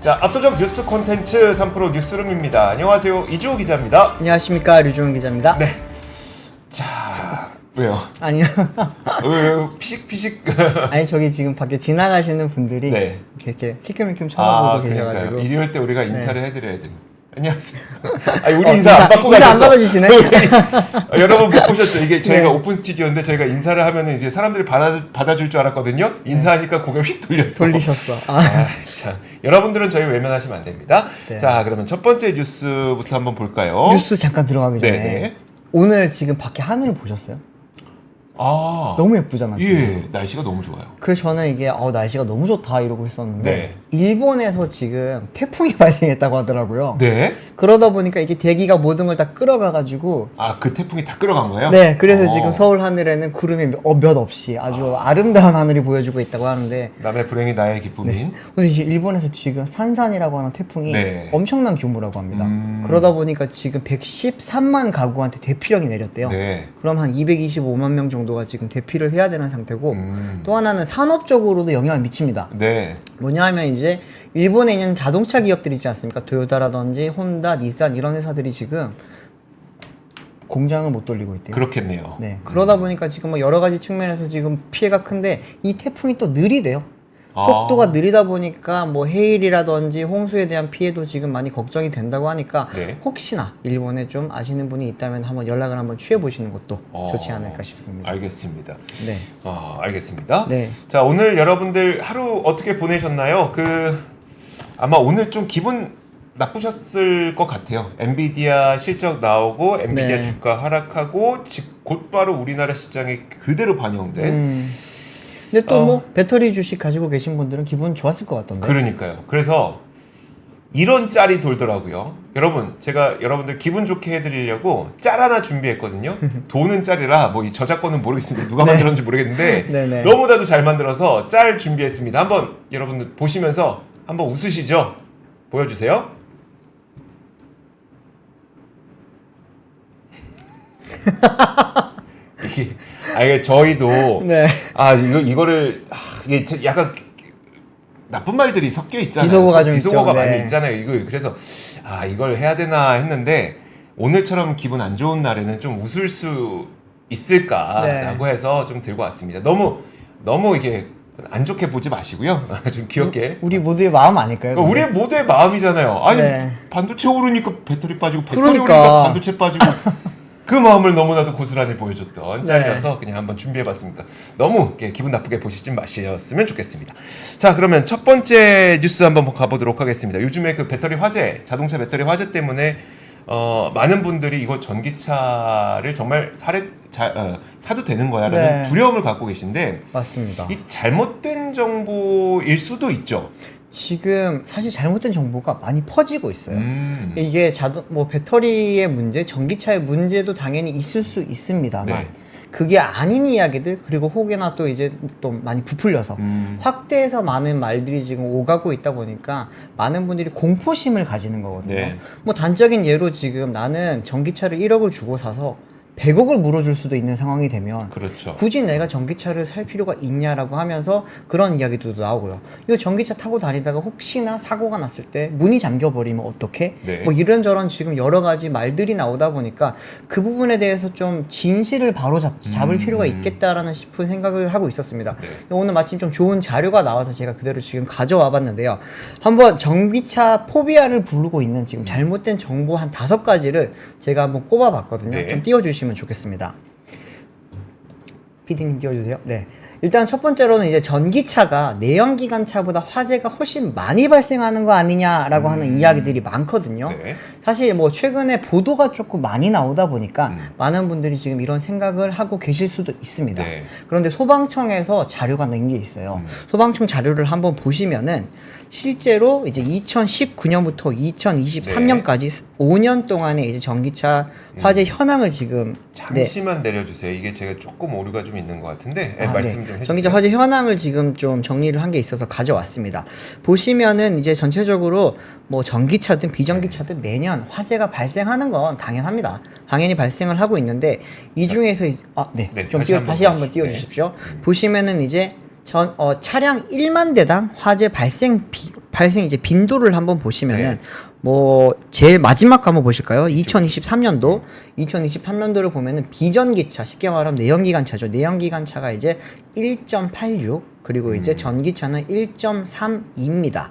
자, 압도적 뉴스 콘텐츠 3프로 뉴스룸입니다. 안녕하세요, 이주호 기자입니다. 안녕하십니까, 류종훈 기자입니다. 네. 자, 왜요? 아니요. 왜 피식피식? 아니 저기 지금 밖에 지나가시는 분들이 네. 이렇게 힐끔힐끔 쳐다보고 계셔가지고. 그러니까요. 일요일 때 우리가 인사를 해드려야 됩니다. 안녕하세요. 아니, 우리 인사 인사 안 받고 인사 안 가셨어. 받아주시네. 여러분 못 보셨죠? 이게 저희가 네. 오픈 스튜디오인데 저희가 인사를 하면은 이제 사람들이 받아줄 줄 알았거든요. 인사하니까 고개 휙 돌렸어. 돌리셨어. 참. 여러분들은 저희 외면하시면 안 됩니다. 네. 자, 그러면 첫 번째 뉴스부터 한번 볼까요? 뉴스 잠깐 들어가기 전에 네네. 오늘 지금 밖에 하늘을 보셨어요? 아, 너무 예쁘잖아요. 예, 날씨가 너무 좋아요. 그래서 저는 이게 날씨가 너무 좋다 이러고 있었는데 네. 일본에서 지금 태풍이 발생했다고 하더라고요. 네. 그러다 보니까 이게 대기가 모든 걸 다 끌어가가지고 아, 그 태풍이 다 끌어간 거예요? 네, 그래서 어. 지금 서울 하늘에는 구름이 몇 없이 아주 아름다운 하늘이 보여주고 있다고 하는데 남의 불행이 나의 기쁨인. 근데 이제 일본에서 지금 산산이라고 하는 태풍이 네. 엄청난 규모라고 합니다. 그러다 보니까 지금 113만 가구한테 대피령이 내렸대요. 네. 그럼 한 225만 명 정도가 지금 대피를 해야 되는 상태고 음. 또 하나는 산업적으로도 영향을 미칩니다. 네. 뭐냐 하면 이제 일본에 있는 자동차 기업들 있지 않습니까? 토요타라든지 혼다, 닛산 이런 회사들이 지금 공장을 못 돌리고 있대요. 그렇겠네요. 네. 그러다 보니까 지금 뭐 여러 가지 측면에서 지금 피해가 큰데 이 태풍이 또 느리대요. 속도가 느리다 보니까 뭐 해일이라든지 홍수에 대한 피해도 지금 많이 걱정이 된다고 하니까 네. 혹시나 일본에 좀 아시는 분이 있다면 한번 연락을 한번 취해 보시는 것도 좋지 않을까 싶습니다. 알겠습니다. 네. 알겠습니다. 네. 자, 오늘 여러분들 하루 어떻게 보내셨나요? 아마 오늘 좀 기분 나쁘셨을 것 같아요. 엔비디아 실적 나오고 엔비디아 네. 주가 하락하고 곧바로 우리나라 시장에 그대로 반영된. 근데 또 뭐 배터리 주식 가지고 계신 분들은 기분 좋았을 것 같던데. 그러니까요. 그래서 이런 짤이 돌더라고요. 여러분, 제가 여러분들 기분 좋게 해드리려고 짤 하나 준비했거든요. 도는 짤이라 뭐 이 저작권은 모르겠습니다. 누가 만들었는지 모르겠는데 네네. 너무나도 잘 만들어서 짤 준비했습니다. 한번 여러분들 보시면서 한번 웃으시죠. 보여주세요. 이게 저희도 네. 이거를 이게 약간 나쁜 말들이 섞여 있잖아요. 비속어가 좀 비속어가 있죠. 많이 네. 있잖아요. 그래서 이걸 해야 되나 했는데 오늘처럼 기분 안 좋은 날에는 좀 웃을 수 있을까라고 해서 좀 들고 왔습니다. 너무 이게 안 좋게 보지 마시고요. 좀 귀엽게. 우리 모두의 마음 아닐까요? 그러니까 우리의 모두의 마음이잖아요. 아니 네. 반도체 오르니까 배터리 빠지고 배터리 그러니까. 오르니까 반도체 빠지고 그 마음을 너무나도 고스란히 보여줬던 짤이어서 그냥 한번 준비해봤습니다. 너무 기분 나쁘게 보시지 마셨으면 좋겠습니다. 자, 그러면 첫 번째 뉴스 한번 가보도록 하겠습니다. 요즘에 그 배터리 화재, 자동차 배터리 화재 때문에 많은 분들이 이거 전기차를 정말 사도 되는 거야라는 네. 두려움을 갖고 계신데 맞습니다. 이 잘못된 정보일 수도 있죠. 지금 사실 잘못된 정보가 많이 퍼지고 있어요. 이게 배터리의 문제, 전기차의 문제도 당연히 있을 수 있습니다만 네. 그게 아닌 이야기들 그리고 혹여나 또 이제 또 많이 부풀려서 확대해서 많은 말들이 지금 오가고 있다 보니까 많은 분들이 공포심을 가지는 거거든요. 네. 뭐 단적인 예로 지금 나는 전기차를 1억을 주고 사서 100억을 물어줄 수도 있는 상황이 되면 그렇죠. 굳이 내가 전기차를 살 필요가 있냐라고 하면서 그런 이야기도 나오고요. 이거 전기차 타고 다니다가 혹시나 사고가 났을 때 문이 잠겨버리면 어떡해? 네. 뭐 이런저런 지금 여러 가지 말들이 나오다 보니까 그 부분에 대해서 좀 진실을 바로 잡을 필요가 있겠다라는 싶은 생각을 하고 있었습니다. 네. 오늘 마침 좀 좋은 자료가 나와서 제가 그대로 지금 가져와 봤는데요. 한번 전기차 포비아를 부르고 있는 지금 잘못된 정보 한 5가지를 제가 한번 꼽아봤거든요. 네. 좀 띄워주시면 좋겠습니다. PD님 띄워주세요. 네. 일단 첫 번째로는 이제 전기차가 내연기관차보다 화재가 훨씬 많이 발생하는 거 아니냐라고 하는 이야기들이 많거든요. 네. 사실 뭐 최근에 보도가 조금 많이 나오다 보니까 많은 분들이 지금 이런 생각을 하고 계실 수도 있습니다. 네. 그런데 소방청에서 자료가 낸 게 있어요. 소방청 자료를 한번 보시면은 실제로 이제 2019년부터 2023년까지 5년 동안의 이제 전기차 화재 현황을 지금 잠시만 내려주세요. 이게 제가 조금 오류가 좀 있는 것 같은데 말씀 좀 해주세요. 전기차 화재 현황을 지금 좀 정리를 한 게 있어서 가져왔습니다. 보시면은 이제 전체적으로 뭐 전기차든 비전기차든 매년 화재가 발생하는 건 당연합니다. 당연히 발생을 하고 있는데 이 중에서 네, 좀 다시 다시 한번 보여주십시오. 띄워주십시오. 보시면은 이제 차량 1만 대당 화재 발생 이제 빈도를 한번 보시면은 네. 뭐 제일 마지막 거 한번 보실까요? 2023년도를 보면은 비전기차, 쉽게 말하면 내연기관차죠. 내연기관차가 이제 1.86 그리고 이제 전기차는 1.32입니다.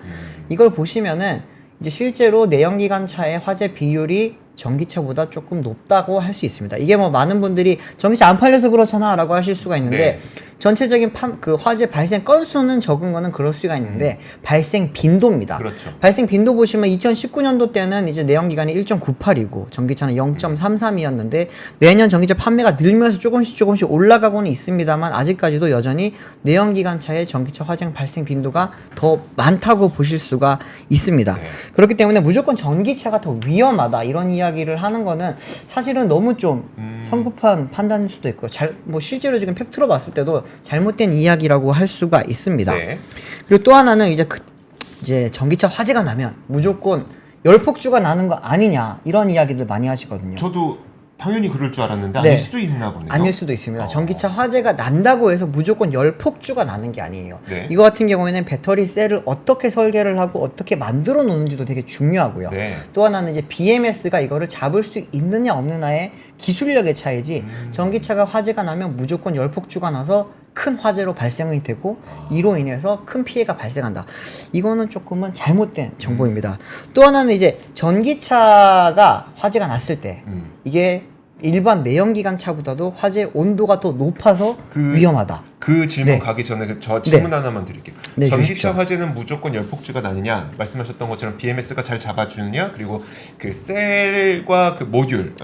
이걸 보시면은 이제 실제로 내연기관차의 화재 비율이 전기차보다 조금 높다고 할 수 있습니다. 이게 뭐 많은 분들이 전기차 안 팔려서 그렇잖아 라고 하실 수가 있는데 네. 전체적인 그 화재 발생 건수는 적은 거는 그럴 수가 있는데 발생 빈도입니다. 그렇죠. 발생 빈도 보시면 2019년도 때는 이제 내연기관이 1.98이고 전기차는 0.33이었는데 매년 전기차 판매가 늘면서 조금씩 올라가고는 있습니다만 아직까지도 여전히 내연기관차의 전기차 화재 발생 빈도가 더 많다고 보실 수가 있습니다. 네. 그렇기 때문에 무조건 전기차가 더 위험하다 이런 이야기를 하는 거는 사실은 너무 좀 성급한 판단일 수도 있고 뭐 실제로 지금 팩트로 봤을 때도 잘못된 이야기라고 할 수가 있습니다. 네. 그리고 또 하나는 이제 전기차 화재가 나면 무조건 열폭주가 나는 거 아니냐 이런 이야기들 많이 하시거든요. 저도 당연히 그럴 줄 알았는데 네. 아닐 수도 있나 보네요. 아닐 수도 있습니다. 전기차 화재가 난다고 해서 무조건 열폭주가 나는 게 아니에요. 네. 이거 같은 경우에는 배터리 셀을 어떻게 설계를 하고 어떻게 만들어 놓는지도 되게 중요하고요. 네. 또 하나는 이제 BMS가 이거를 잡을 수 있느냐 없느냐의 기술력의 차이지 전기차가 화재가 나면 무조건 열폭주가 나서 큰 화재로 발생이 되고 이로 인해서 큰 피해가 발생한다. 이거는 조금은 잘못된 정보입니다. 또 하나는 이제 전기차가 화재가 났을 때 이게 일반 내연기관차보다도 화재 온도가 더 높아서 위험하다. 그 질문 네. 가기 전에 저 질문 네. 하나만 드릴게요. 네, 전기차 주십시오. 화재는 무조건 열폭주가 나느냐? 말씀하셨던 것처럼 BMS가 잘 잡아주느냐? 그리고 그 셀과 그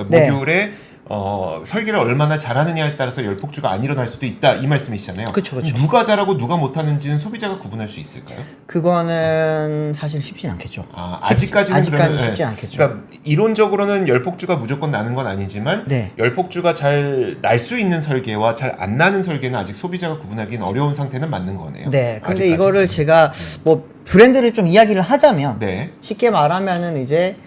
네. 모듈의 설계를 얼마나 잘하느냐에 따라서 열폭주가 안 일어날 수도 있다 이 말씀이시잖아요. 그쵸. 누가 잘하고 누가 못하는지는 소비자가 구분할 수 있을까요? 그거는 사실 쉽진 않겠죠. 아직까지는 그러면, 쉽진 네. 않겠죠. 그러니까 이론적으로는 열폭주가 무조건 나는 건 아니지만 네. 열폭주가 잘 날 수 있는 설계와 잘 안 나는 설계는 아직 소비자가 구분하기는 어려운 상태는 맞는 거네요. 네. 근데 아직까지는. 이거를 제가 뭐 브랜드를 좀 이야기를 하자면 네. 쉽게 말하면은 이제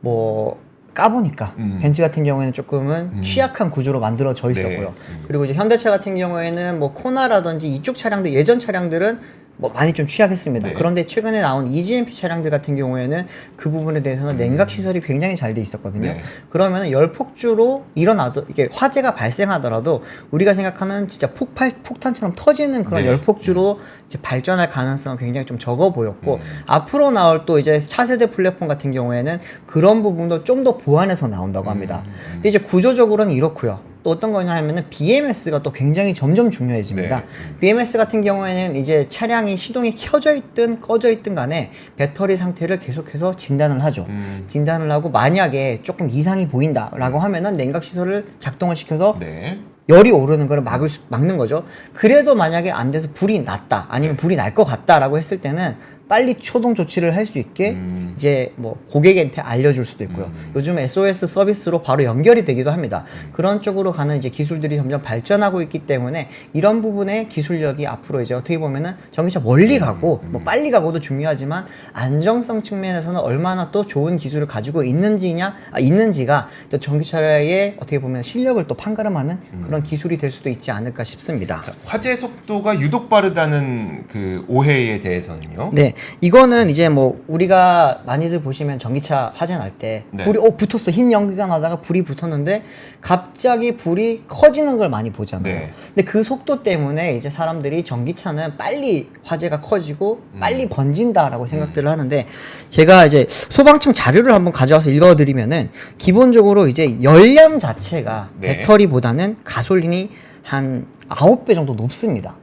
뭐 까보니까 벤츠 같은 경우에는 조금은 취약한 구조로 만들어져 있었고요. 네. 그리고 이제 현대차 같은 경우에는 뭐 코나라든지 이쪽 차량들 예전 차량들은 뭐 많이 좀 취약했습니다. 네. 그런데 최근에 나온 EGMP 차량들 같은 경우에는 그 부분에 대해서는 냉각 시설이 굉장히 잘 돼 있었거든요. 네. 그러면 열폭주로 이게 화재가 발생하더라도 우리가 생각하는 진짜 폭탄처럼 터지는 그런 네. 열폭주로 이제 발전할 가능성은 굉장히 좀 적어 보였고 앞으로 나올 또 이제 차세대 플랫폼 같은 경우에는 그런 부분도 좀 더 보완해서 나온다고 합니다. 근데 이제 구조적으로는 이렇고요. 또 어떤 거냐 하면은 BMS가 또 굉장히 점점 중요해집니다. 네. BMS 같은 경우에는 이제 차량이 시동이 켜져 있든 꺼져 있든 간에 배터리 상태를 계속해서 진단을 하죠. 진단을 하고 만약에 조금 이상이 보인다라고 하면은 냉각 시설을 작동을 시켜서 네. 열이 오르는 거를 막는 거죠. 그래도 만약에 안 돼서 불이 났다 아니면 불이 날 것 같다라고 했을 때는 빨리 초동 조치를 할 수 있게 이제 뭐 고객한테 알려줄 수도 있고요. 요즘 SOS 서비스로 바로 연결이 되기도 합니다. 그런 쪽으로 가는 이제 기술들이 점점 발전하고 있기 때문에 이런 부분의 기술력이 앞으로 이제 어떻게 보면은 전기차 멀리 가고 뭐 빨리 가고도 중요하지만 안정성 측면에서는 얼마나 또 좋은 기술을 가지고 있는지가 또 전기차의 어떻게 보면 실력을 또 판가름하는 그런 기술이 될 수도 있지 않을까 싶습니다. 자, 화재 속도가 유독 빠르다는 그 오해에 대해서는요. 네, 이거는 이제 뭐 우리가 많이들 보시면 전기차 화재 날 때 네. 불이 붙었어, 흰 연기가 나다가 불이 붙었는데 갑자기 불이 커지는 걸 많이 보잖아요. 네. 근데 그 속도 때문에 이제 사람들이 전기차는 빨리 화재가 커지고 빨리 번진다라고 생각들을 하는데 제가 이제 소방청 자료를 한번 가져와서 읽어드리면은 기본적으로 이제 열량 자체가 네. 배터리보다는 가솔린이 한 9배 정도 높습니다.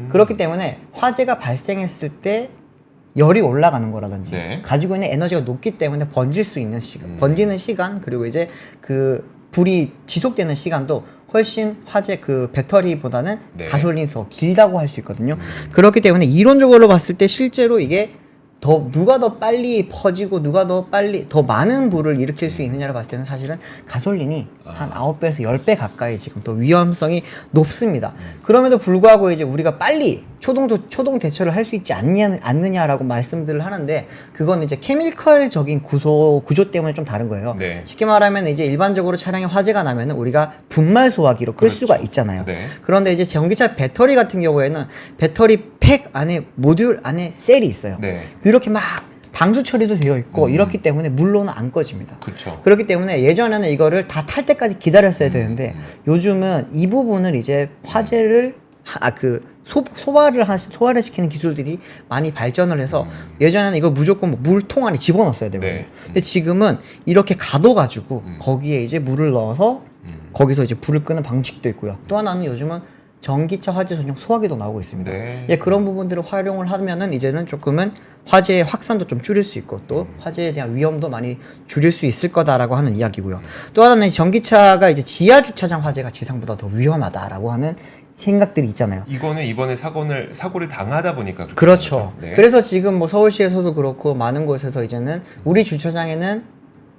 그렇기 때문에 화재가 발생했을 때 열이 올라가는 거라든지 네. 가지고 있는 에너지가 높기 때문에 번질 수 있는 시간, 번지는 시간 그리고 이제 그 불이 지속되는 시간도 훨씬 화재 그 배터리보다는 네. 가솔린이 더 길다고 할 수 있거든요. 그렇기 때문에 이론적으로 봤을 때 실제로 이게 누가 더 빨리 퍼지고 누가 더 빨리 더 많은 불을 일으킬 수 있느냐를 봤을 때는 사실은 가솔린이 한 9배에서 10배 가까이 지금 더 위험성이 높습니다. 그럼에도 불구하고 이제 우리가 빨리 초동 대처를 할 수 있지 않느냐라고 말씀들을 하는데 그건 이제 케미컬적인 구조 때문에 좀 다른 거예요. 네. 쉽게 말하면 이제 일반적으로 차량에 화재가 나면은 우리가 분말 소화기로 끌 그렇죠. 수가 있잖아요. 네. 그런데 이제 전기차 배터리 같은 경우에는 배터리 팩 안에 모듈 안에 셀이 있어요. 네. 이렇게 막 방수 처리도 되어 있고 이렇기 때문에 물로는 안 꺼집니다. 그렇죠. 그렇기 때문에 예전에는 이거를 다 탈 때까지 기다렸어야 되는데 요즘은 이 부분을 이제 화재를 소화를 시키는 기술들이 많이 발전을 해서 예전에는 이걸 무조건 뭐 물통 안에 집어넣었어야 되거든요. 네. 근데 지금은 이렇게 가둬가지고 거기에 이제 물을 넣어서 거기서 이제 불을 끄는 방식도 있고요. 또 하나는 요즘은 전기차 화재 전용 소화기도 나오고 있습니다. 네. 예, 그런 부분들을 활용을 하면은 이제는 조금은 화재의 확산도 좀 줄일 수 있고 또 화재에 대한 위험도 많이 줄일 수 있을 거다라고 하는 이야기고요. 또 하나는 전기차가 이제 지하 주차장 화재가 지상보다 더 위험하다라고 하는 생각들이 있잖아요. 이거는 이번에 사고를 당하다 보니까 그렇게 그렇죠. 된 거죠. 네. 그래서 지금 뭐 서울시에서도 그렇고 많은 곳에서 이제는 우리 주차장에는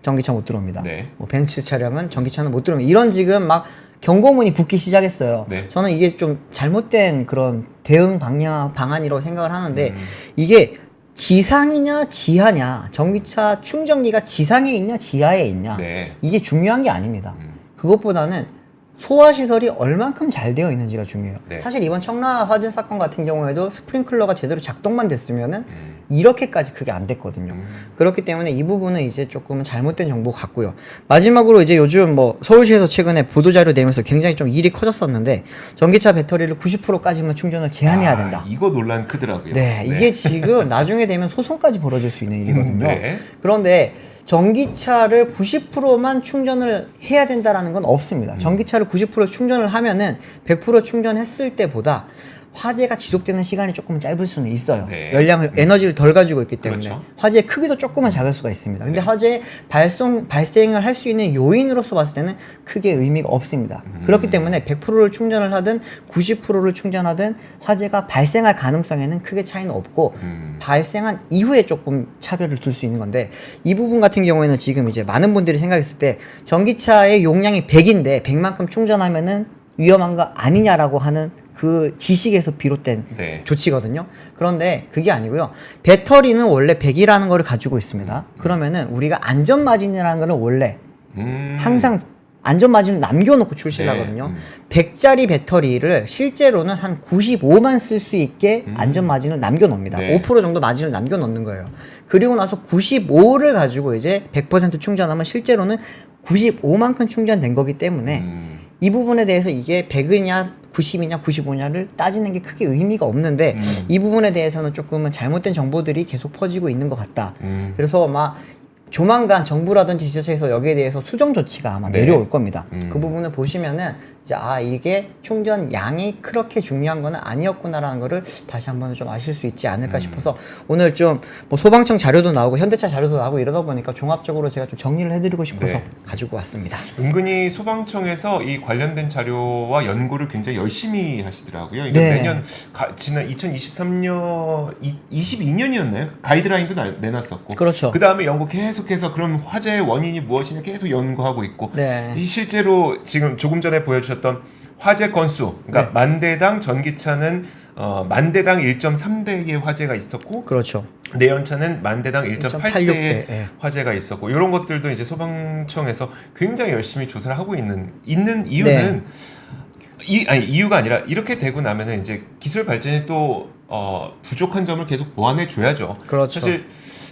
전기차 못 들어옵니다. 네. 뭐 벤츠 차량은 전기차는 못 들어옵니다. 이런 지금 막 경고문이 붙기 시작했어요. 네. 저는 이게 좀 잘못된 그런 대응 방안이라고 생각을 하는데 이게 지상이냐 지하냐 전기차 충전기가 지상에 있냐 지하에 있냐 네. 이게 중요한 게 아닙니다. 그것보다는 소화 시설이 얼만큼 잘 되어 있는지가 중요해요. 네. 사실 이번 청라 화재 사건 같은 경우에도 스프링클러가 제대로 작동만 됐으면은 이렇게까지 그게 안 됐거든요. 그렇기 때문에 이 부분은 이제 조금은 잘못된 정보 같고요. 마지막으로 이제 요즘 뭐 서울시에서 최근에 보도자료 내면서 굉장히 좀 일이 커졌었는데 전기차 배터리를 90%까지만 충전을 제한해야 된다. 이거 논란 크더라고요. 네, 이게 지금 나중에 되면 소송까지 벌어질 수 있는 일이거든요. 네. 그런데 전기차를 90%만 충전을 해야 된다라는 건 없습니다. 전기차를 90% 충전을 하면은 100% 충전했을 때보다 화재가 지속되는 시간이 조금 짧을 수는 있어요. 네. 에너지를 덜 가지고 있기 때문에 그렇죠. 화재의 크기도 조금은 작을 수가 있습니다. 근데 네. 화재 발생을 할 수 있는 요인으로서 봤을 때는 크게 의미가 없습니다. 그렇기 때문에 100%를 충전을 하든 90%를 충전하든 화재가 발생할 가능성에는 크게 차이는 없고 발생한 이후에 조금 차별을 둘 수 있는 건데 이 부분 같은 경우에는 지금 이제 많은 분들이 생각했을 때 전기차의 용량이 100인데 100만큼 충전하면은 위험한 거 아니냐라고 하는 그 지식에서 비롯된 네. 조치거든요. 그런데 그게 아니고요. 배터리는 원래 100이라는 거를 가지고 있습니다. 그러면은 우리가 안전 마진이라는 거를 원래 항상 안전 마진을 남겨놓고 출시를 네. 하거든요. 100짜리 배터리를 실제로는 한 95만 쓸 수 있게 안전 마진을 남겨놓습니다. 네. 5% 정도 마진을 남겨놓는 거예요. 그리고 나서 95를 가지고 이제 100% 충전하면 실제로는 95만큼 충전된 거기 때문에 이 부분에 대해서 이게 100이냐 90이냐 95냐를 따지는 게 크게 의미가 없는데 이 부분에 대해서는 조금은 잘못된 정보들이 계속 퍼지고 있는 것 같다. 그래서 막 조만간 정부라든지 지자체에서 여기에 대해서 수정 조치가 아마 네. 내려올 겁니다. 그 부분을 보시면은 이제 이게 충전 양이 그렇게 중요한 거는 아니었구나라는 거를 다시 한번 좀 아실 수 있지 않을까 싶어서 오늘 좀 뭐 소방청 자료도 나오고 현대차 자료도 나오고 이러다 보니까 종합적으로 제가 좀 정리를 해드리고 싶어서 네. 가지고 왔습니다. 은근히 소방청에서 이 관련된 자료와 연구를 굉장히 열심히 하시더라고요. 이게 네. 매년 지난 2023년, 22년이었나요? 가이드라인도 내놨었고. 그렇죠. 그 다음에 연구 계속해서 그럼 화재의 원인이 무엇이냐 계속 연구하고 있고. 네. 이 실제로 지금 조금 전에 보여주셨던 화재 건수, 그러니까 네. 만대당 전기차는 만대당 1.3대의 화재가 있었고, 그렇죠. 내연차는 만대당 1.8대의 1.86 대, 예. 화재가 있었고 이런 것들도 이제 소방청에서 굉장히 열심히 조사를 하고 있는 이유는 이유가 아니라 이렇게 되고 나면은 이제 기술 발전이 또 부족한 점을 계속 보완해 줘야죠. 그렇죠. 사실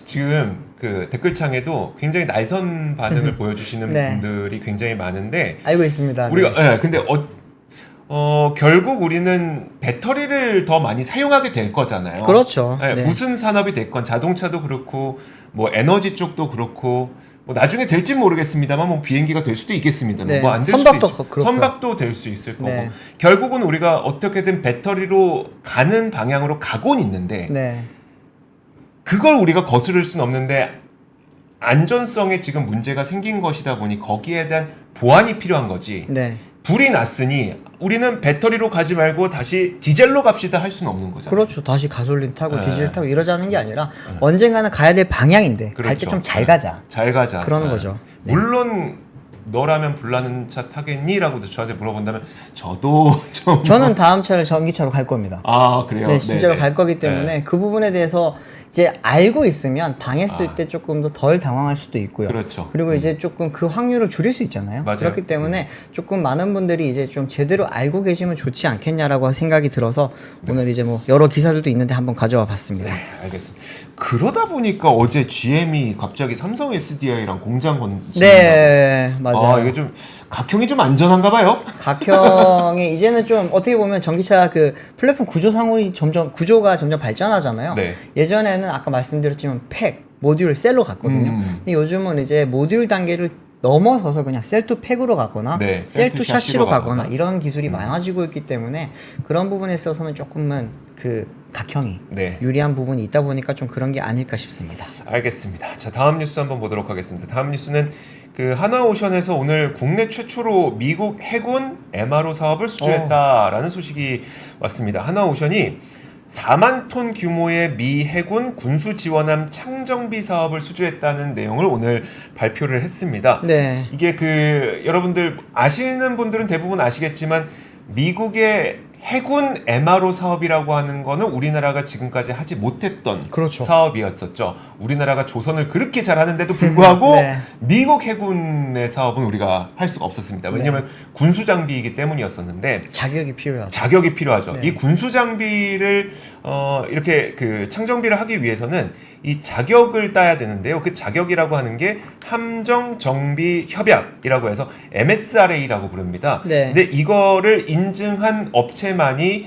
지금 그 댓글창에도 굉장히 날선 반응을 보여주시는 네. 분들이 굉장히 많은데 알고 있습니다. 우리가 네. 근데 결국 우리는 배터리를 더 많이 사용하게 될 거잖아요. 그렇죠. 네, 네. 무슨 산업이 됐건 자동차도 그렇고 뭐 에너지 쪽도 그렇고 뭐 나중에 될진 모르겠습니다만 뭐 비행기가 될 수도 있겠습니다만 네. 뭐 안 될 수도 선박도 있을 그렇고요. 선박도 될 수 있을 거고 네. 결국은 우리가 어떻게든 배터리로 가는 방향으로 가곤 있는데 네. 그걸 우리가 거스를 수는 없는데 안전성에 지금 문제가 생긴 것이다 보니 거기에 대한 보완이 필요한 거지. 네. 불이 났으니 우리는 배터리로 가지 말고 다시 디젤로 갑시다 할 수는 없는 거잖아요. 그렇죠. 다시 가솔린 타고 네. 디젤 타고 이러자는 게 아니라 언젠가는 가야 될 방향인데 갈 때 그렇죠. 좀 잘 가자. 잘 가자. 그러는 거죠. 네. 물론 너라면 불나는 차 타겠니? 라고도 저한테 물어본다면 저도 좀 저는 다음 차를 전기차로 갈 겁니다. 아 그래요? 네, 진짜로 네네. 갈 거기 때문에 네. 그 부분에 대해서 이제 알고 있으면 당했을 때 조금 더 덜 당황할 수도 있고요. 그렇죠. 그리고 이제 조금 그 확률을 줄일 수 있잖아요. 맞아요. 그렇기 때문에 조금 많은 분들이 이제 좀 제대로 알고 계시면 좋지 않겠냐라고 생각이 들어서 오늘 이제 뭐 여러 기사들도 있는데 한번 가져와 봤습니다. 네, 알겠습니다. 그러다 보니까 어제 GM이 갑자기 삼성 SDI랑 공장 건설. 네, 맞아요. 아, 이게 좀 각형이 좀 안전한가 봐요. 각형이 이제는 좀 어떻게 보면 전기차 그 플랫폼 구조가 점점 발전하잖아요. 네. 예전에는 아까 말씀드렸지만 팩, 모듈, 셀로 갔거든요. 근데 요즘은 이제 모듈 단계를 넘어서서 그냥 셀 투 팩으로 가거나 네, 셀 투 샤시로 가거나 가거나. 이런 기술이 많아지고 있기 때문에 그런 부분에 있어서는 조금은 그 각형이 네. 유리한 부분이 있다 보니까 좀 그런 게 아닐까 싶습니다. 알겠습니다. 자, 다음 뉴스 한번 보도록 하겠습니다. 다음 뉴스는 그 하나오션에서 오늘 국내 최초로 미국 해군 MRO 사업을 수주했다라는 소식이 왔습니다. 하나오션이 4만 톤 규모의 미 해군 군수 지원함 창정비 사업을 수주했다는 내용을 오늘 발표를 했습니다. 네. 이게 그 여러분들 아시는 분들은 대부분 아시겠지만 미국의 해군 MRO 사업이라고 하는 거는 우리나라가 지금까지 하지 못했던 그렇죠. 사업이었었죠. 우리나라가 조선을 그렇게 잘하는데도 불구하고 네. 미국 해군의 사업은 우리가 할 수가 없었습니다. 왜냐하면 군수 장비이기 때문이었었는데 자격이 필요하죠. 자격이 필요하죠. 네. 이 군수 장비를 이렇게 그 창정비를 하기 위해서는 이 자격을 따야 되는데요. 그 자격이라고 하는 게 함정 정비 협약이라고 해서 MSRA라고 부릅니다. 네. 근데 이거를 인증한 업체만이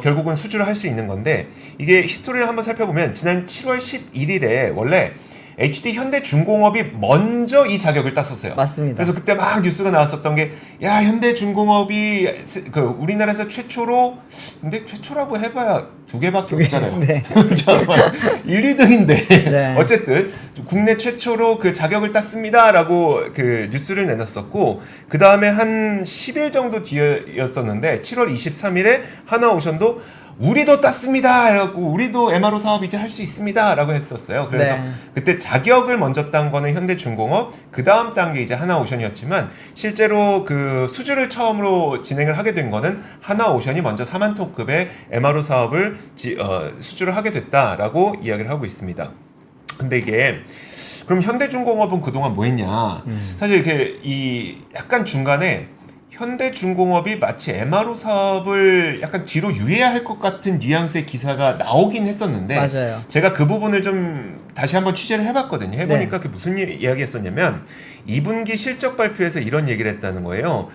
결국은 수주를 할 수 있는 건데 이게 히스토리를 한번 살펴보면 지난 7월 11일에 원래 HD 현대중공업이 먼저 이 자격을 땄었어요. 맞습니다. 그래서 그때 막 뉴스가 나왔었던 게 야 현대중공업이 그 우리나라에서 최초로 근데 최초라고 해봐야 두 개밖에 없잖아요. 네. 잠깐만 1, 2등인데 네. 어쨌든 국내 최초로 그 자격을 땄습니다라고 그 뉴스를 내놨었고 그 다음에 한 10일 정도 뒤였었는데 7월 23일에 하나오션도 우리도 땄습니다. 라고 우리도 MRO 사업 이제 할 수 있습니다. 라고 했었어요. 그래서 네. 그때 자격을 먼저 딴 거는 현대중공업, 그 다음 단계 이제 하나오션이었지만 실제로 그 수주를 처음으로 진행을 하게 된 거는 하나오션이 먼저 4만 톤급의 MRO 사업을 수주를 하게 됐다라고 이야기를 하고 있습니다. 근데 이게 그럼 현대중공업은 그동안 뭐 했냐? 사실 이렇게 이 약간 중간에 현대중공업이 마치 MRO 사업을 약간 뒤로 유예할 것 같은 뉘앙스의 기사가 나오긴 했었는데 맞아요. 제가 그 부분을 좀 다시 한번 취재를 해봤거든요. 해보니까 그게 무슨 이야기했었냐면 2분기 실적 발표에서 이런 얘기를 했다는 거예요.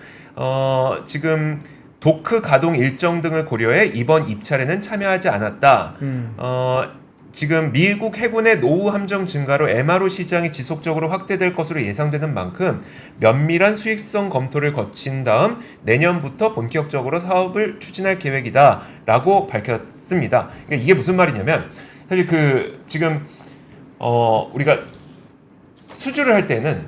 지금 도크 가동 일정 등을 고려해 이번 입찰에는 참여하지 않았다. 지금 미국 해군의 노후 함정 증가로 MRO 시장이 지속적으로 확대될 것으로 예상되는 만큼 면밀한 수익성 검토를 거친 다음 내년부터 본격적으로 사업을 추진할 계획이다라고 밝혔습니다. 그러니까 이게 무슨 말이냐면 사실 그 지금 우리가 수주를 할 때는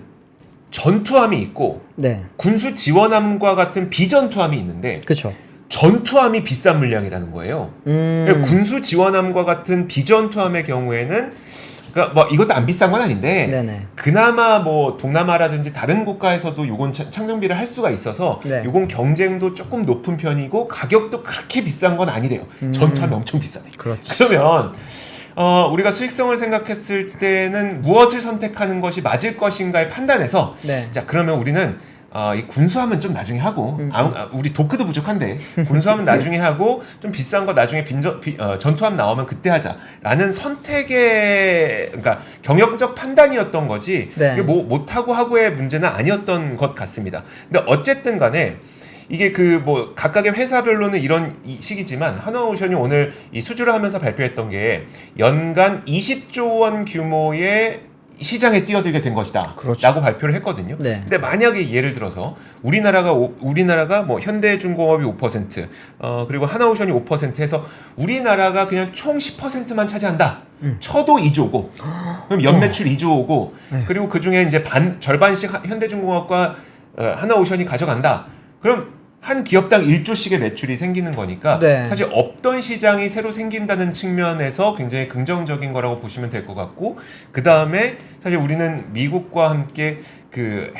전투함이 있고 네. 군수 지원함과 같은 비전투함이 있는데 그렇죠. 전투함이 비싼 물량이라는 거예요. 그러니까 군수 지원함과 같은 비전투함의 경우에는 그러니까 뭐 이것도 안 비싼 건 아닌데 네네. 그나마 뭐 동남아라든지 다른 국가에서도 요건 창정비를 할 수가 있어서 네. 요건 경쟁도 조금 높은 편이고 가격도 그렇게 비싼 건 아니래요. 전투함이 엄청 비싸대. 그렇지. 그러면 우리가 수익성을 생각했을 때는 무엇을 선택하는 것이 맞을 것인가에 판단해서 네. 자 그러면 우리는 이 군수함은 좀 나중에 하고 우리 도크도 부족한데 군수함은 나중에 하고 좀 비싼 거 나중에 전투함 나오면 그때 하자라는 선택의 그러니까 경영적 판단이었던 거지 네. 이게 뭐 못하고 하고의 문제는 아니었던 것 같습니다. 근데 어쨌든 간에 이게 그 뭐 각각의 회사별로는 이런 시기지만 하나오션이 오늘 이 수주를 하면서 발표했던 게 연간 20조 원 규모의 시장에 뛰어들게 된 것이다. 그렇죠. 라고 발표를 했거든요. 네. 근데 만약에 예를 들어서 우리나라가 뭐 현대중공업이 5%, 그리고 하나오션이 5% 해서 우리나라가 그냥 총 10%만 차지한다. 쳐도 2조고, 그럼 연매출 2조고, 그리고 그 중에 이제 절반씩 현대중공업과 하나오션이 가져간다. 그럼 한 기업당 1조씩의 매출이 생기는 거니까 네. 사실 없던 시장이 새로 생긴다는 측면에서 굉장히 긍정적인 거라고 보시면 될 것 같고, 그 다음에 사실 우리는 미국과 함께 그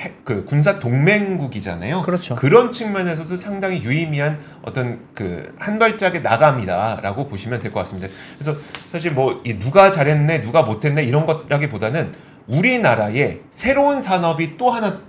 군사 동맹국이잖아요. 그렇죠. 그런 측면에서도 상당히 유의미한 어떤 그 한 발짝의 나감이다라고 보시면 될 것 같습니다. 그래서 사실 뭐 이 누가 잘했네, 누가 못했네 이런 것라기보다는 우리나라의 새로운 산업이 또 하나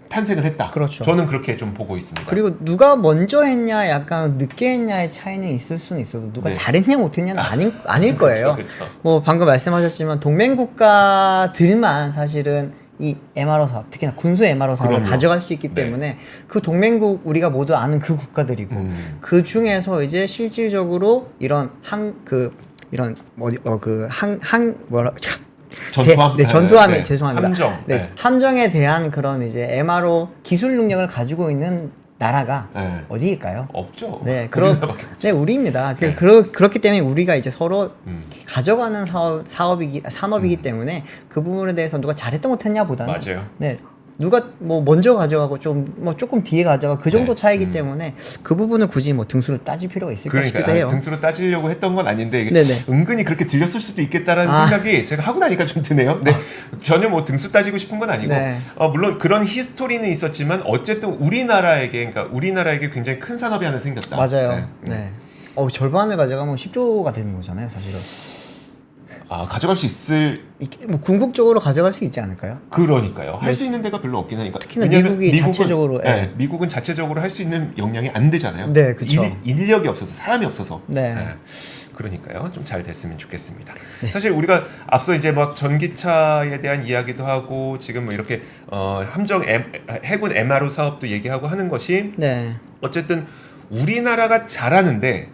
탄생을 했다. 그렇죠. 저는 그렇게 좀 보고 있습니다. 그리고 누가 먼저 했냐, 약간 늦게 했냐의 차이는 있을 수는 있어도 누가 네. 잘했냐 못했냐는 아닐 거예요. 그렇죠. 뭐 방금 말씀하셨지만 동맹국가들만 사실은 이 MRO 사업, 특히나 군수 MRO 사업을 그럼요. 가져갈 수 있기 네. 때문에 그 동맹국 우리가 모두 아는 그 국가들이고 그 중에서 이제 실질적으로 이런 전투함, 전투함에 죄송합니다. 함정, 네, 함정에 대한 그런 이제 MRO 기술 능력을 가지고 있는 나라가 네. 어디일까요? 없죠. 네, 우리나라밖에 없죠. 네, 우리입니다. 네. 그렇기 때문에 우리가 이제 서로 가져가는 음. 산업이기 때문에 그 부분에 대해서 누가 잘했다 못했냐 보다는 맞아요. 네. 누가 뭐 먼저 가져가고 조금 뒤에 가져가 그 정도 네. 차이기 때문에 그 부분을 굳이 뭐 등수를 따질 필요가 있을까 싶기도 해요. 등수로 따지려고 했던 건 아닌데 이게 네네. 은근히 그렇게 들렸을 수도 있겠다라는 생각이 제가 하고 나니까 좀 드네요. 네. 전혀 뭐 등수 따지고 싶은 건 아니고 네. 물론 그런 히스토리는 있었지만 어쨌든 우리나라에게 굉장히 큰 산업이 하나 생겼다. 맞아요. 네. 네. 절반을 가져가면 10조가 되는 거잖아요, 사실은. 가져갈 수 있을 뭐 궁극적으로 가져갈 수 있지 않을까요? 그러니까요. 할 수 있는 데가 별로 없긴 하니까. 특히나 왜냐면 미국이 자체적으로, 예. 미국은 자체적으로 할 수 있는 역량이 안 되잖아요. 네, 그쵸. 인력이 없어서 사람이 없어서. 네. 그러니까요. 좀 잘 됐으면 좋겠습니다. 사실 우리가 앞서 이제 막 전기차에 대한 이야기도 하고 지금 뭐 이렇게 해군 MRO 사업도 얘기하고 하는 것이 네. 어쨌든 우리나라가 잘하는데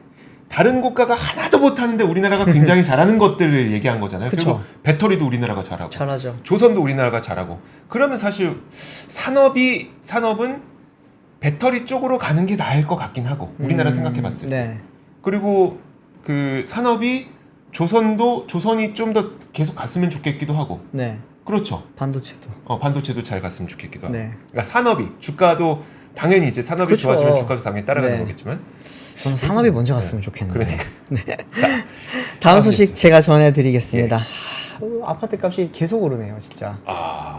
다른 국가가 하나도 못하는데 우리나라가 굉장히 잘하는 것들을 얘기한 거잖아요. 그쵸. 그리고 배터리도 우리나라가 잘하고 잘하죠. 조선도 우리나라가 잘하고 그러면 사실 산업은 배터리 쪽으로 가는 게 나을 것 같긴 하고 우리나라 생각해봤을 때 네. 그리고 그 산업이 조선이 좀 더 계속 갔으면 좋겠기도 하고 네. 그렇죠. 반도체도. 반도체도 잘 갔으면 좋겠기도 하고 네. 그러니까 산업이 주가도 당연히 이제 산업이 그렇죠. 좋아지면 주가도 당연히 따라가는 네. 거겠지만 저는 산업이 먼저 갔으면 좋겠는데. 그러니까 네. 다음 소식 제가 전해드리겠습니다. 아파트 값이 계속 오르네요, 진짜.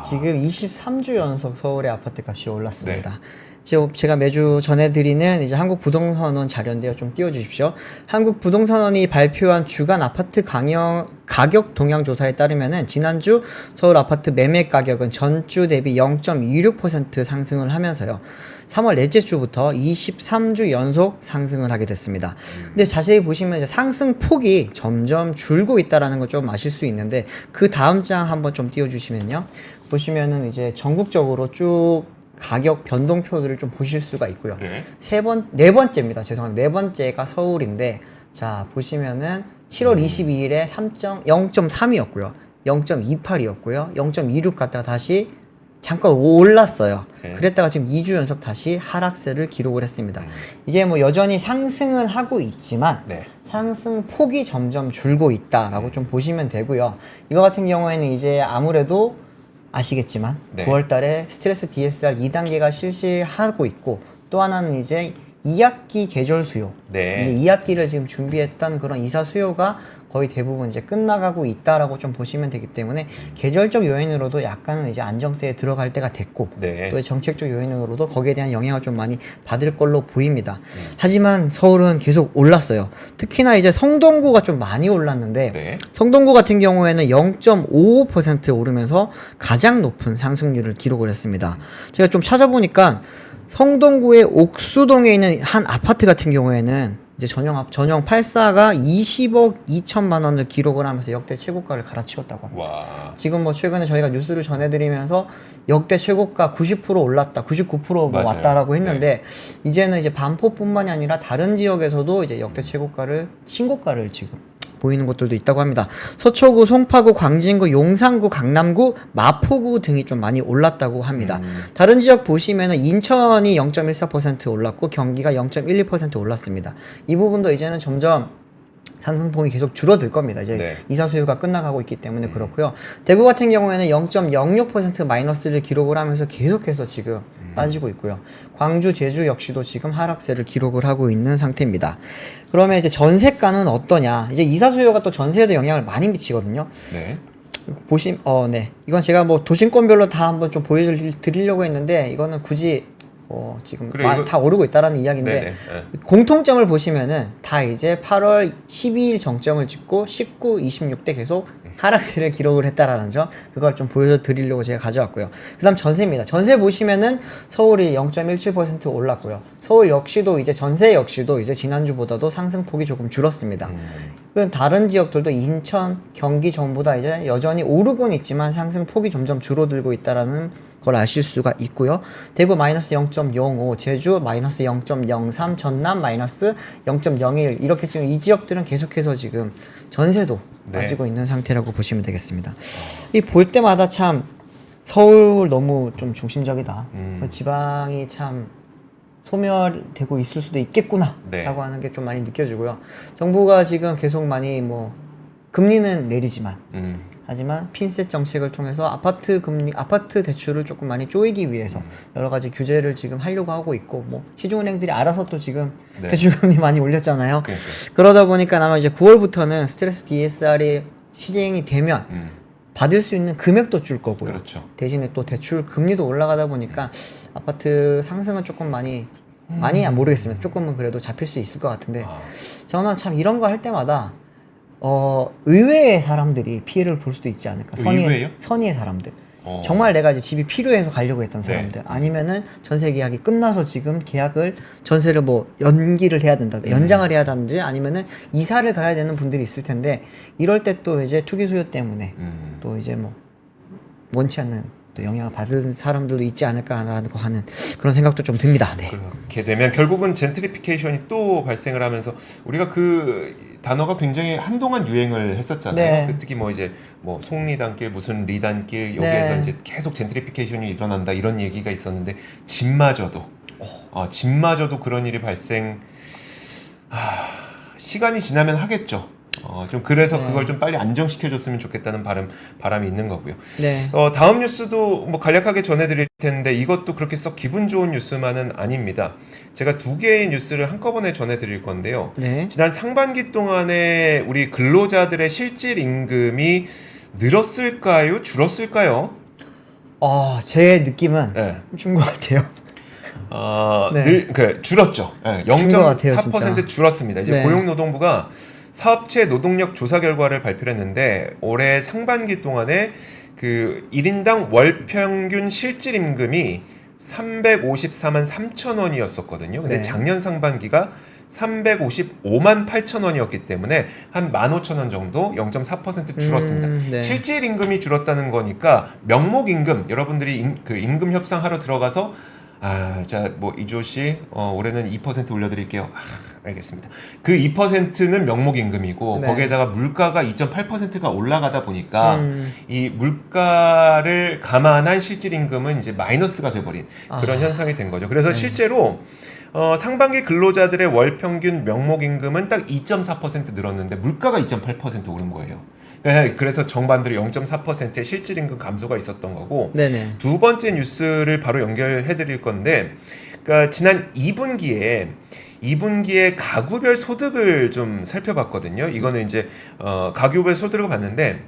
지금 23주 연속 서울의 아파트 값이 올랐습니다. 제가 매주 전해드리는 이제 한국부동산원 자료인데요. 좀 띄워주십시오. 한국부동산원이 발표한 주간 아파트 가격 동향 조사에 따르면은 지난주 서울 아파트 매매 가격은 전주 대비 0.26% 상승을 하면서요. 3월 넷째 주부터 23주 연속 상승을 하게 됐습니다. 근데 자세히 보시면 이제 상승 폭이 점점 줄고 있다라는 걸 좀 아실 수 있는데 그 다음 장 한번 좀 띄워주시면요. 보시면은 이제 전국적으로 쭉 가격 변동표들을 좀 보실 수가 있고요. 네 번째입니다. 죄송합니다. 네 번째가 서울인데 자 보시면은 7월 22일에 0.3이었고요. 0.28이었고요. 0.26 갔다가 다시 잠깐 올랐어요. 그랬다가 지금 2주 연속 다시 하락세를 기록을 했습니다. 이게 뭐 여전히 상승을 하고 있지만 상승 폭이 점점 줄고 있다라고 좀 보시면 되고요. 이거 같은 경우에는 이제 아무래도 아시겠지만 9월 달에 스트레스 DSR 2단계가 실시하고 있고 또 하나는 이제 2학기 계절 수요. 이제 2학기를 지금 준비했던 그런 이사 수요가 거의 대부분 이제 끝나가고 있다라고 좀 보시면 되기 때문에 계절적 요인으로도 약간은 이제 안정세에 들어갈 때가 됐고 또 정책적 요인으로도 거기에 대한 영향을 좀 많이 받을 걸로 보입니다. 하지만 서울은 계속 올랐어요. 특히나 이제 성동구가 좀 많이 올랐는데 성동구 같은 경우에는 0.55% 오르면서 가장 높은 상승률을 기록을 했습니다. 제가 좀 찾아보니까 성동구의 옥수동에 있는 한 아파트 같은 경우에는 이제 전용 84가 20억 2천만 원을 기록을 하면서 역대 최고가를 갈아치웠다고 합니다. 지금 뭐 최근에 저희가 뉴스를 전해드리면서 역대 최고가 90% 올랐다, 99% 뭐 왔다라고 했는데 이제는 이제 반포뿐만이 아니라 다른 지역에서도 이제 역대 최고가를 신고가를 지금 보이는 곳들도 있다고 합니다. 서초구, 송파구, 광진구, 용산구, 강남구, 마포구 등이 좀 많이 올랐다고 합니다. 다른 지역 보시면은 인천이 0.14% 올랐고 경기가 0.12% 올랐습니다. 이 부분도 이제는 점점 상승폭이 계속 줄어들 겁니다. 이제 네. 이사 수요가 끝나가고 있기 때문에 그렇고요. 대구 같은 경우에는 0.06% 마이너스를 기록을 하면서 계속해서 지금 빠지고 있고요. 광주, 제주 역시도 지금 하락세를 기록을 하고 있는 상태입니다. 그러면 이제 전세가는 어떠냐? 이제 이사 수요가 또 전세에도 영향을 많이 미치거든요. 네. 네. 이건 제가 뭐 도심권별로 다 한번 좀 보여드리려고 했는데 이거는 굳이 지금 그래, 이거- 다 오르고 있다라는 이야기인데 네네. 네. 공통점을 보시면은 다 이제 8월 12일 정점을 찍고 19, 26대 계속 하락세를 기록을 했다라는 점 그걸 좀 보여드리려고 제가 가져왔고요. 그다음 전세입니다. 전세 보시면은 서울이 0.17% 올랐고요. 서울 역시도 이제 전세 역시도 이제 지난주보다도 상승폭이 조금 줄었습니다. 그 다른 지역들도 인천, 경기 전보다 이제 여전히 오르곤 있지만 상승폭이 점점 줄어들고 있다라는 걸 아실 수가 있고요. 대구 마이너스 0.05, 제주 마이너스 0.03, 전남 마이너스 0.01 이렇게 지금 이 지역들은 계속해서 지금 전세도 네. 빠지고 있는 상태라고 보시면 되겠습니다. 이 볼 때마다 참 서울 너무 좀 중심적이다. 지방이 참 소멸되고 있을 수도 있겠구나 네. 라고 하는 게 좀 많이 느껴지고요. 정부가 지금 계속 많이 뭐 금리는 내리지만 하지만 핀셋 정책을 통해서 아파트 대출을 조금 많이 쪼이기 위해서 여러 가지 규제를 지금 하려고 하고 있고 뭐 시중은행들이 알아서 또 지금 네. 대출금리 많이 올렸잖아요. 그러니까. 그러다 보니까 아마 이제 9월부터는 스트레스 DSR이 시행이 되면 받을 수 있는 금액도 줄 거고요. 그렇죠. 대신에 또 대출 금리도 올라가다 보니까 아파트 상승은 조금 많이 모르겠습니다. 조금은 그래도 잡힐 수 있을 것 같은데 저는 참 이런 거 할 때마다 의외의 사람들이 피해를 볼 수도 있지 않을까. 의외요? 선의의 사람들. 정말 내가 이제 집이 필요해서 가려고 했던 사람들. 아니면은 전세 계약이 끝나서 지금 전세를 뭐 연기를 해야 된다, 연장을 해야 하든지 아니면은 이사를 가야 되는 분들이 있을 텐데 이럴 때 또 이제 투기 수요 때문에 또 이제 뭐 원치 않는 또 영향을 받은 사람들도 있지 않을까라고 하는 그런 생각도 좀 듭니다. 네. 그렇게 되면 결국은 젠트리피케이션이 또 발생을 하면서 우리가 그 단어가 굉장히 한동안 유행을 했었잖아요. 네. 그 특히 뭐 이제 뭐 속리단길 무슨 리단길 여기에서 네. 이제 계속 젠트리피케이션이 일어난다 이런 얘기가 있었는데 집마저도 그런 일이 시간이 지나면 하겠죠. 좀 그래서 네. 그걸 좀 빨리 안정시켜줬으면 좋겠다는 바람이 있는 거고요. 네. 다음 뉴스도 뭐 간략하게 전해드릴 텐데 이것도 그렇게 썩 기분 좋은 뉴스만은 아닙니다. 제가 두 개의 뉴스를 한꺼번에 전해드릴 건데요. 네. 지난 상반기 동안에 우리 근로자들의 실질 임금이 늘었을까요? 줄었을까요? 제 느낌은 네. 준 것 같아요. 네. 줄었죠. 네, 것 같아요, 0.4% 진짜. 줄었습니다. 이제 네. 고용노동부가 사업체 노동력 조사 결과를 발표를 했는데 올해 상반기 동안에 그 1인당 월 평균 실질 임금이 354만 3천 원이었었거든요. 근데 네. 작년 상반기가 355만 8천 원이었기 때문에 한 15,000원 정도 0.4% 줄었습니다. 네. 실질 임금이 줄었다는 거니까 명목 임금 여러분들이 임금 협상하러 들어가서 자, 뭐 이조 씨, 올해는 2% 올려드릴게요. 알겠습니다. 그 2%는 명목 임금이고 네. 거기에다가 물가가 2.8%가 올라가다 보니까 이 물가를 감안한 실질 임금은 이제 마이너스가 돼버린 그런 현상이 된 거죠. 그래서 실제로 상반기 근로자들의 월 평균 명목 임금은 딱 2.4% 늘었는데 물가가 2.8% 오른 거예요. 그래서 정반대로 0.4%의 실질 임금 감소가 있었던 거고 네네. 두 번째 뉴스를 바로 연결해 드릴 건데 그러니까 지난 2분기에 가구별 소득을 좀 살펴봤거든요. 이거는 이제 가구별 소득을 봤는데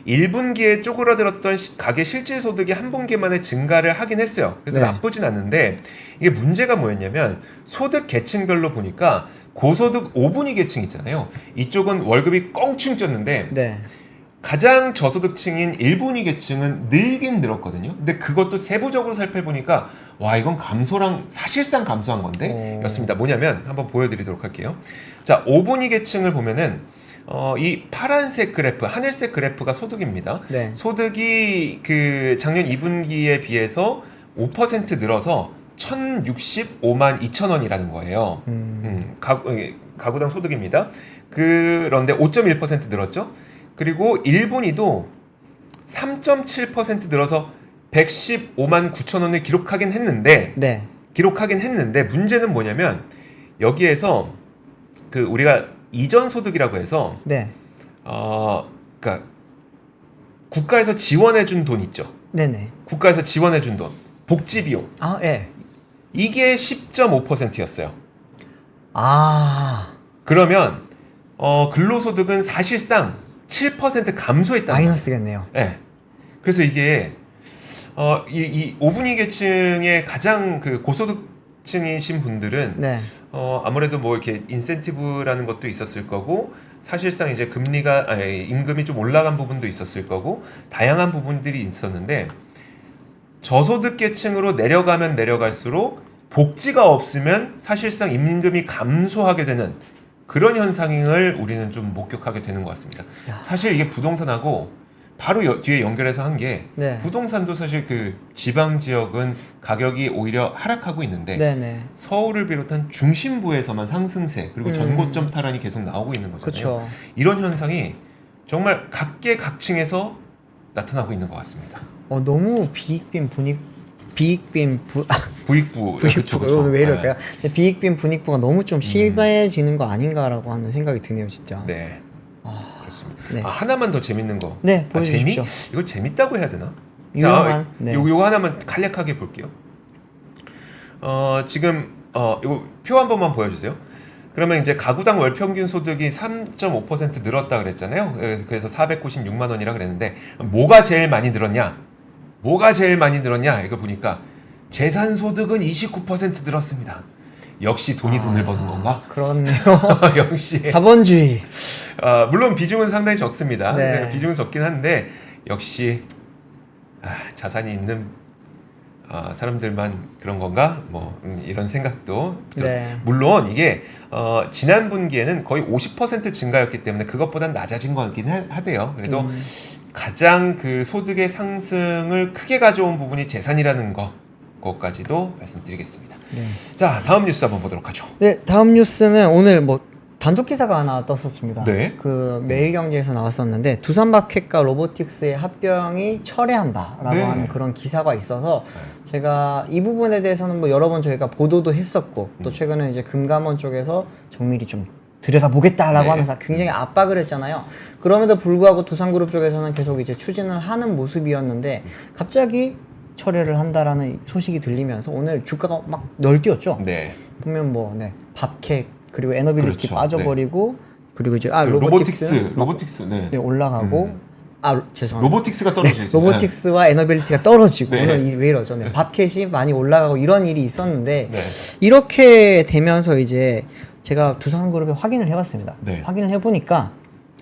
1분기에 쪼그라들었던 가계 실질 소득이 한 분기 만에 증가를 하긴 했어요. 그래서 네. 나쁘진 않은데 이게 문제가 뭐였냐면 소득 계층별로 보니까 고소득 5분위 계층 있잖아요. 이쪽은 월급이 껑충 쪘는데 네. 가장 저소득층인 1분위 계층은 늘긴 늘었거든요. 근데 그것도 세부적으로 살펴보니까 와 이건 사실상 감소한 건데 였습니다. 뭐냐면 한번 보여드리도록 할게요. 자 5분위 계층을 보면은 이 파란색 그래프, 하늘색 그래프가 소득입니다. 네. 소득이 그 작년 2분기에 비해서 5% 늘어서 1,065만 2천 원이라는 거예요. 가구당 소득입니다. 그런데 5.1% 늘었죠. 그리고 1분위도 3.7% 늘어서 115만 9천 원을 기록하긴 했는데 네. 문제는 뭐냐면 여기에서 그 우리가 이전 소득이라고 해서 네. 그러니까 국가에서 지원해준 돈 있죠. 네네. 국가에서 지원해준 돈, 복지 비용. 아, 예. 이게 10.5%였어요. 아, 그러면 근로소득은 사실상 7% 감소했다. 마이너스겠네요. 네. 그래서 이게 이 5분위 계층의 가장 그 고소득층이신 분들은 네. 아무래도 뭐 이렇게 인센티브라는 것도 있었을 거고 사실상 이제 임금이 좀 올라간 부분도 있었을 거고 다양한 부분들이 있었는데 저소득 계층으로 내려가면 내려갈수록 복지가 없으면 사실상 임금이 감소하게 되는 그런 현상을 우리는 좀 목격하게 되는 것 같습니다. 야. 사실 이게 부동산하고 바로 뒤에 연결해서 한 게 네. 부동산도 사실 그 지방 지역은 가격이 오히려 하락하고 있는데 네네. 서울을 비롯한 중심부에서만 상승세 그리고 전고점 탈환이 계속 나오고 있는 거잖아요. 그렇죠. 이런 현상이 정말 각계각층에서 나타나고 있는 것 같습니다. 너무 비익빈 부익부 부익부가 왜 이럴까요? 근데 비익빈 분익부가 너무 좀 심해지는 거 아닌가라고 하는 생각이 드네요, 진짜. 네. 그렇습니다. 네. 하나만 더 재밌는 거. 네, 보여주십시오. 이걸 재밌다고 해야 되나? 유용한. 네. 요거 하나만 간략하게 볼게요. 지금 이거 표 한 번만 보여주세요. 그러면 이제 가구당 월 평균 소득이 3.5% 늘었다 그랬잖아요. 그래서 496만 원이라 그랬는데 뭐가 제일 많이 늘었냐? 이거 보니까 재산 소득은 29% 늘었습니다. 역시 돈이 돈을 버는 건가? 그렇네요. 역시 자본주의. 물론 비중은 상당히 적습니다. 네. 비중은 적긴 한데 역시 자산이 있는 사람들만 그런 건가? 뭐 이런 생각도 들었습니다. 네. 물론 이게 지난 분기에는 거의 50% 증가였기 때문에 그것보단 낮아진 것 같긴 하대요. 그래도 가장 그 소득의 상승을 크게 가져온 부분이 재산이라는 것까지도 말씀드리겠습니다. 네. 자, 다음 뉴스 한번 보도록 하죠. 네, 다음 뉴스는 오늘 뭐 단독 기사가 하나 떴었습니다. 네. 그 매일경제에서 나왔었는데 두산마켓과 로보틱스의 합병이 철회한다라고 네. 하는 그런 기사가 있어서 제가 이 부분에 대해서는 뭐 여러 번 저희가 보도도 했었고 또 최근에 이제 금감원 쪽에서 정밀히 좀 들여다보겠다라고 네. 하면서 굉장히 압박을 했잖아요. 그럼에도 불구하고 두산그룹 쪽에서는 계속 이제 추진을 하는 모습이었는데 갑자기 철회를 한다라는 소식이 들리면서 오늘 주가가 막 널뛰었죠. 네. 보면 뭐 밥캣 그리고 에너빌리티 그렇죠. 빠져버리고 그리고 이제 로보틱스 네. 네, 올라가고 죄송합니다. 로보틱스가 떨어지죠. 로보틱스와 에너빌리티가 떨어지고 네. 오늘 왜 이러죠? 네, 밥캣이 많이 올라가고 이런 일이 있었는데 네. 이렇게 되면서 이제 제가 두산그룹에 확인을 해봤습니다. 네. 확인을 해보니까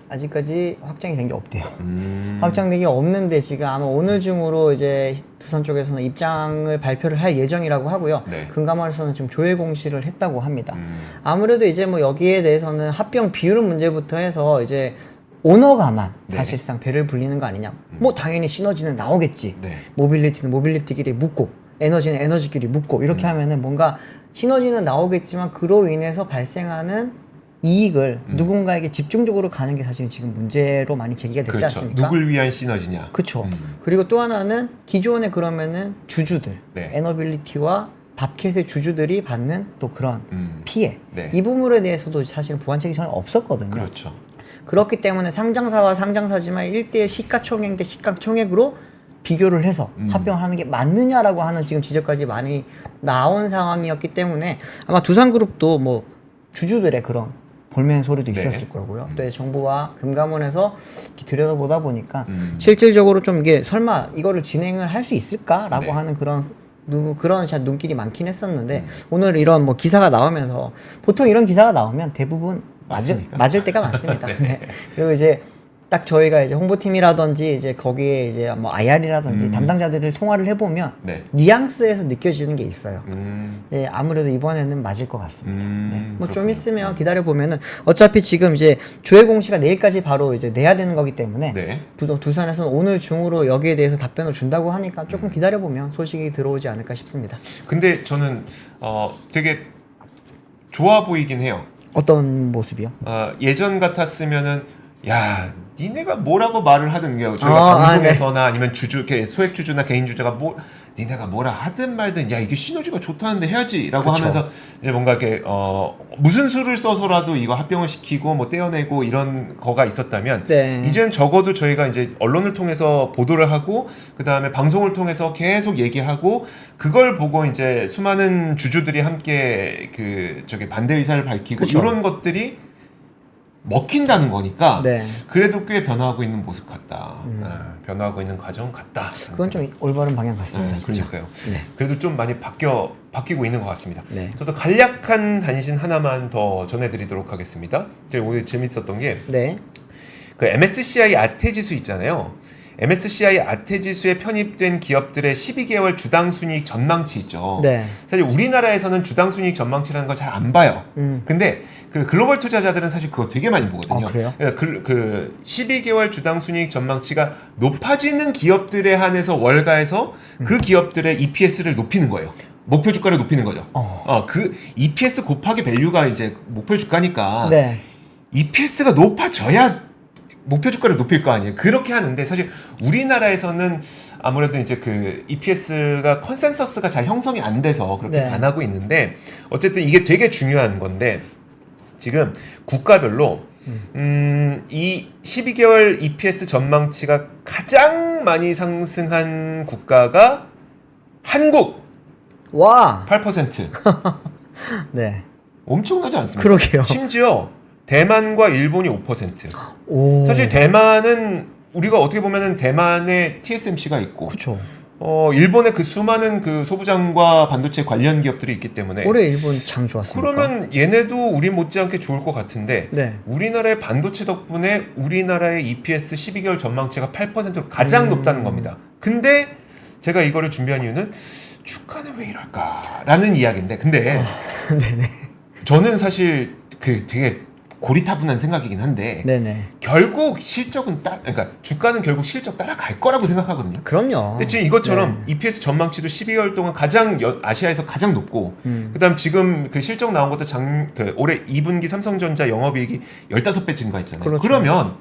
아직까지 확정이 된 게 없대요. 음. 확정된 게 없는데 지금 아마 오늘 중으로 이제 두산 쪽에서는 입장을 발표를 할 예정이라고 하고요. 네. 금감원에서는 지금 조회 공시를 했다고 합니다. 아무래도 이제 뭐 여기에 대해서는 합병 비율 문제부터 해서 이제 오너가만 네. 사실상 배를 불리는 거 아니냐. 뭐 당연히 시너지는 나오겠지. 네. 모빌리티는 모빌리티끼리 묶고 에너지는 에너지끼리 묶고 이렇게 하면은 뭔가 시너지는 나오겠지만 그로 인해서 발생하는 이익을 누군가에게 집중적으로 가는 게 사실 지금 문제로 많이 제기가 됐지 그렇죠. 않습니까? 누굴 위한 시너지냐? 그렇죠. 그리고 또 하나는 기존에 그러면은 주주들, 네. 에너빌리티와 밥캣의 주주들이 받는 또 그런 피해 네. 이 부분에 대해서도 사실은 보완책이 전혀 없었거든요. 그렇죠. 그렇기 때문에 상장사와 상장사지만 1대1 시가총액 대 시가총액으로 비교를 해서 합병하는 게 맞느냐라고 하는 지금 지적까지 많이 나온 상황이었기 때문에 아마 두산그룹도 뭐 주주들의 그런 볼멘 소리도 네. 있었을 거고요. 또 정부와 금감원에서 이렇게 들여다보다 보니까 실질적으로 좀 이게 설마 이거를 진행을 할 수 있을까라고 네. 하는 그런 눈길이 많긴 했었는데 오늘 이런 뭐 기사가 나오면서 보통 이런 기사가 나오면 대부분 맞을 때가 많습니다. 네. 그리고 이제 딱 저희가 이제 홍보팀이라든지 이제 거기에 이제 뭐 IR이라든지 담당자들을 통화를 해보면 네. 뉘앙스에서 느껴지는 게 있어요. 네, 아무래도 이번에는 맞을 것 같습니다. 네. 뭐 좀 있으면 기다려 보면은 어차피 지금 이제 조회 공시가 내일까지 바로 이제 내야 되는 거기 때문에 네. 두산에서는 오늘 중으로 여기에 대해서 답변을 준다고 하니까 조금 기다려 보면 소식이 들어오지 않을까 싶습니다. 근데 저는 되게 좋아 보이긴 해요. 어떤 모습이요? 예전 같았으면은 야, 니네가 뭐라고 말을 하든 저희가 방송에서나 네. 아니면 소액 주주나 개인 주주가 니네가 뭐라 하든 말든 야 이게 시너지가 좋다는데 해야지라고 그쵸. 하면서 이제 뭔가 이렇게 무슨 수를 써서라도 이거 합병을 시키고 뭐 떼어내고 이런 거가 있었다면 네. 이제는 적어도 저희가 이제 언론을 통해서 보도를 하고 그 다음에 방송을 통해서 계속 얘기하고 그걸 보고 이제 수많은 주주들이 함께 저기 반대 의사를 밝히고 그쵸. 이런 것들이 먹힌다는 거니까 네. 그래도 꽤 변화하고 있는 모습 같다. 변화하고 있는 과정 같다. 그건 좀 올바른 방향 같습니다. 진짜. 그러니까요. 네. 그래도 좀 많이 바뀌고 있는 것 같습니다. 네. 저도 간략한 단신 하나만 더 전해드리도록 하겠습니다. 제가 오늘 재밌었던 게 네. 그 MSCI 아태지수 있잖아요. MSCI 아태지수에 편입된 기업들의 12개월 주당순이익 전망치 있죠. 네. 사실 우리나라에서는 주당순이익 전망치라는 걸 잘 안 봐요. 근데 그 글로벌 투자자들은 사실 그거 되게 많이 보거든요. 아, 그래요? 그러니까 그 12개월 주당순이익 전망치가 높아지는 기업들에 한해서 월가에서 그 기업들의 EPS를 높이는 거예요. 목표 주가를 높이는 거죠. 그 EPS 곱하기 밸류가 이제 목표 주가니까 네. EPS가 높아져야 목표 주가를 높일 거 아니에요. 그렇게 하는데 사실 우리나라에서는 아무래도 이제 그 EPS가 컨센서스가 잘 형성이 안 돼서 그렇게 네. 안 하고 있는데 어쨌든 이게 되게 중요한 건데 지금 국가별로 이 12개월 EPS 전망치가 가장 많이 상승한 국가가 한국 와. 8%. 네. 엄청나지 않습니까? 그러게요. 심지어 대만과 일본이 5%. 오. 사실 대만은 우리가 어떻게 보면은 대만에 TSMC가 있고, 그렇죠. 일본의 그 수많은 그 소부장과 반도체 관련 기업들이 있기 때문에 올해 일본 장 좋았습니까? 그러면 얘네도 우리 못지않게 좋을 것 같은데 네. 우리나라의 반도체 덕분에 우리나라의 EPS 12개월 전망치가 8%로 가장 높다는 겁니다. 근데 제가 이거를 준비한 이유는 주가는 왜 이럴까라는 이야기인데 근데 저는 사실 그 되게 고리타분한 생각이긴 한데 네네. 결국 실적은 그러니까 주가는 결국 실적 따라갈 거라고 생각하거든요. 그럼요. 근데 지금 이것처럼 네. EPS 전망치도 12개월 동안 가장 아시아에서 가장 높고 그다음 지금 그 실적 나온 것도 올해 2분기 삼성전자 영업이익이 15배 증가했잖아요. 그렇죠. 그러면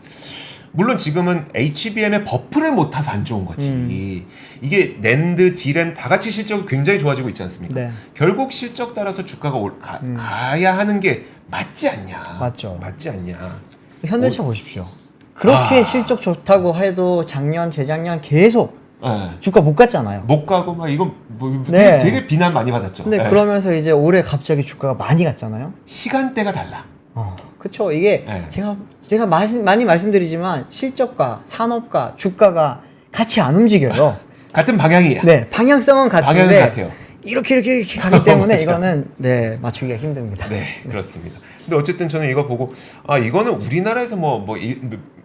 물론 지금은 HBM의 버프를 못 타서 안 좋은 거지. 이게 낸드, 디램 다 같이 실적이 굉장히 좋아지고 있지 않습니까? 네. 결국 실적 따라서 주가가 가야 하는 게 맞지 않냐? 맞죠. 맞지 않냐? 현대차 보십시오. 그렇게 실적 좋다고 해도 작년, 재작년 계속 네. 주가 못 갔잖아요. 못 가고 막 이건 뭐 네. 되게 비난 많이 받았죠. 근데 네. 그러면서 이제 올해 갑자기 주가가 많이 갔잖아요. 시간대가 달라. 그쵸. 이게 네. 제가 많이 말씀드리지만 실적과 산업과 주가가 같이 안 움직여요. 같은 방향이야. 네, 방향성은 같은데 방향은 같아요. 이렇게 가기 때문에 그쵸. 이거는 네 맞추기가 힘듭니다. 네, 그렇습니다. 근데 어쨌든 저는 이거 보고 이거는 우리나라에서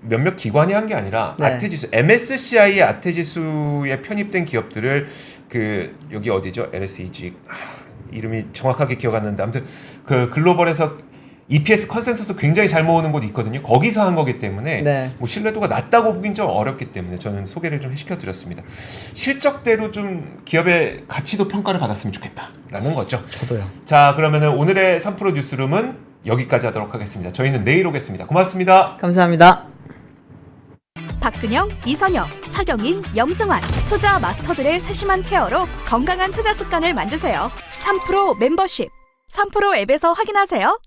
몇몇 기관이 한 게 아니라 네. 아태지수 MSCI의 아태지수에 편입된 기업들을 여기 어디죠? LSEG 이름이 정확하게 기억 안 나는데 아무튼 그 글로벌에서 EPS 컨센서스 굉장히 잘 모으는 곳이 있거든요. 거기서 한 거기 때문에 네. 뭐 신뢰도가 낮다고 보긴 좀 어렵기 때문에 저는 소개를 좀 시켜드렸습니다. 실적대로 좀 기업의 가치도 평가를 받았으면 좋겠다라는 거죠. 저도요. 자, 그러면은 오늘의 3프로 뉴스룸은 여기까지 하도록 하겠습니다. 저희는 내일 오겠습니다. 고맙습니다. 감사합니다. 박근영, 이선영, 사경인, 염승환 투자 마스터들의 세심한 케어로 건강한 투자 습관을 만드세요. 3프로 멤버십 3프로 앱에서 확인하세요.